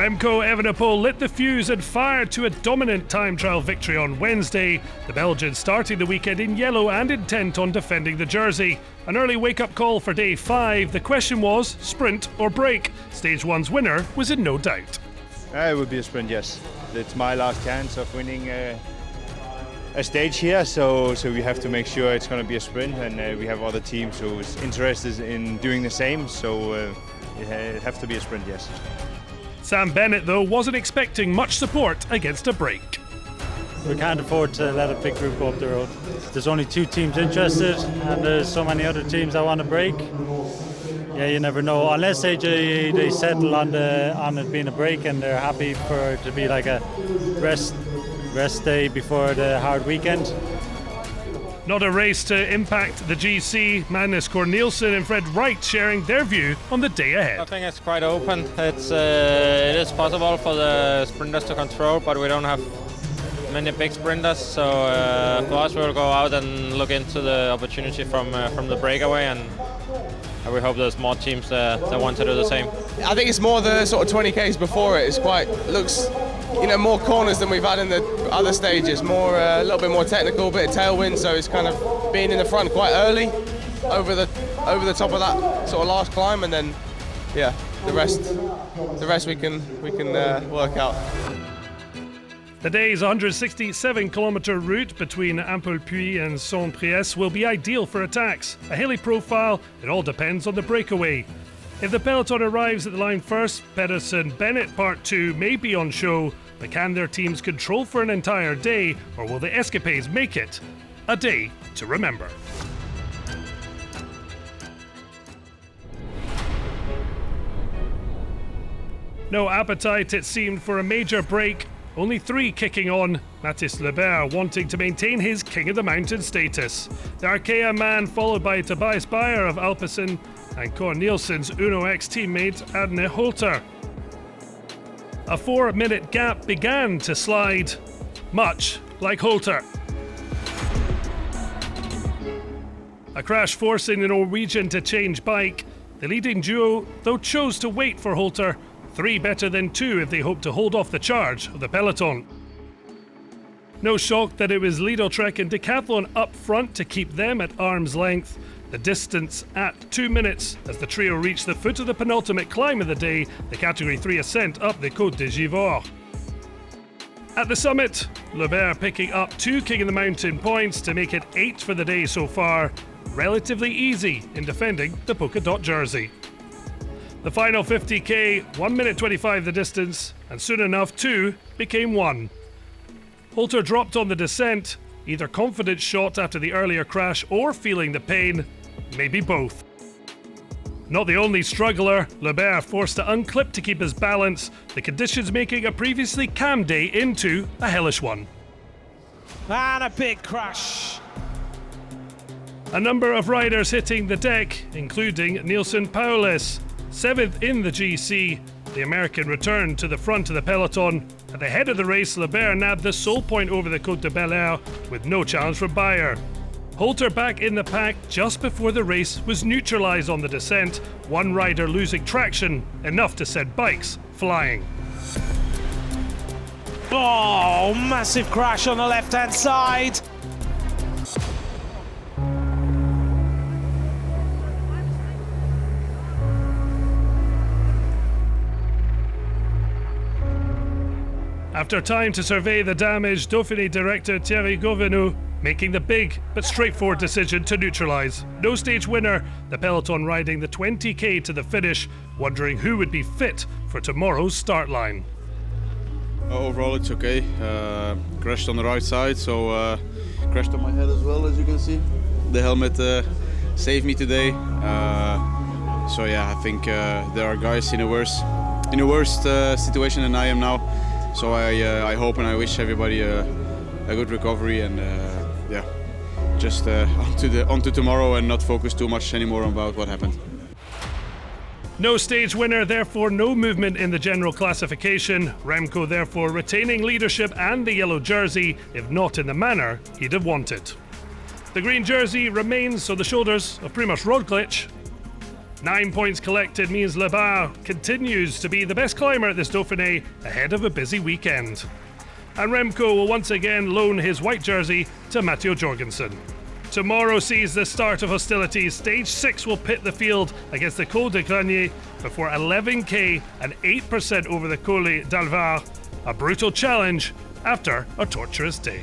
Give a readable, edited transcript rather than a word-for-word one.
Remco Evenepoel lit the fuse and fired to a dominant time trial victory on Wednesday. The Belgian starting the weekend in yellow and intent on defending the jersey. An early wake-up call for day 5. The question was, sprint or break? Stage 1's winner was in no doubt. It would be a sprint, yes. It's my last chance of winning a stage here, so we have to make sure it's going to be a sprint, and we have other teams who's interested in doing the same, so it has to be a sprint, yes. Sam Bennett, though, wasn't expecting much support against a break. We can't afford to let a big group go up the road. There's only 2 teams interested, and there's so many other teams that want to break. Yeah, you never know. Unless they settle on it being a break and they're happy for it to be like a rest day before the hard weekend. Not a race to impact the GC. Magnus Cornelissen and Fred Wright sharing their view on the day ahead. I think it's quite open. It is possible for the sprinters to control, but we don't have many big sprinters. So for us, we'll go out and look into the opportunity from the breakaway, and we hope there's more teams that want to do the same. I think it's more the sort of 20Ks before it. Looks more corners than we've had in the other stages. A little bit more technical, bit of tailwind. So it's kind of being in the front quite early, over the top of that sort of last climb, and then the rest we can work out. The day's 167-kilometre route between Amplepuis and Saint-Priest will be ideal for attacks. A hilly profile, it all depends on the breakaway. If the peloton arrives at the line first, Pedersen-Bennett Part 2 may be on show, but can their teams control for an entire day, or will the escapades make it a day to remember? No appetite, it seemed, for a major break. Only 3 kicking on, Mathis Lebert wanting to maintain his King of the Mountain status. The Arkea man followed by Tobias Bayer of Alpecin and Cornelisen's Uno X teammate Adne Holter. A 4-minute gap began to slide, much like Holter. A crash forcing the Norwegian to change bike. The leading duo, though, chose to wait for Holter. 3 better than 2 if they hope to hold off the charge of the peloton. No shock that it was Lidl-Trek and Decathlon up front to keep them at arm's length. The distance at 2 minutes as the trio reached the foot of the penultimate climb of the day, the Category 3 ascent up the Côte de Givors. At the summit, Lebert picking up 2 King of the Mountain points to make it 8 for the day so far. Relatively easy in defending the polka dot jersey. The final 50k, 1 minute 25 the distance, and soon enough 2 became 1. Holter dropped on the descent, either confidence shot after the earlier crash or feeling the pain, maybe both. Not the only struggler, Lebert forced to unclip to keep his balance, the conditions making a previously calm day into a hellish one. And a big crash. A number of riders hitting the deck, including Nielsen Paulus. 7th in the GC, the American returned to the front of the peloton. At the head of the race, Lebert nabbed the sole point over the Côte de Bel-Air with no challenge from Bayer. Holter back in the pack just before the race was neutralised on the descent, one rider losing traction, enough to send bikes flying. Oh, massive crash on the left-hand side. After time to survey the damage, Dauphiné director Thierry Gouvenou making the big but straightforward decision to neutralise. No stage winner, the peloton riding the 20k to the finish, wondering who would be fit for tomorrow's start line. Overall it's okay. Crashed on the right side, so crashed on my head as well, as you can see. The helmet saved me today. So yeah, I think there are guys in a worse situation than I am now. So I hope and I wish everybody a good recovery, and just on to tomorrow and not focus too much anymore about what happened. No stage winner, therefore no movement in the general classification. Remco therefore retaining leadership and the yellow jersey, if not in the manner he'd have wanted. The green jersey remains on the shoulders of Primoz Roglic. 9 points collected means Lebas continues to be the best climber at this Dauphiné ahead of a busy weekend. And Remco will once again loan his white jersey to Matteo Jorgensen. Tomorrow sees the start of hostilities. Stage 6 will pit the field against the Col de Granier before 11k and 8% over the Col d'Alvar. A brutal challenge after a torturous day.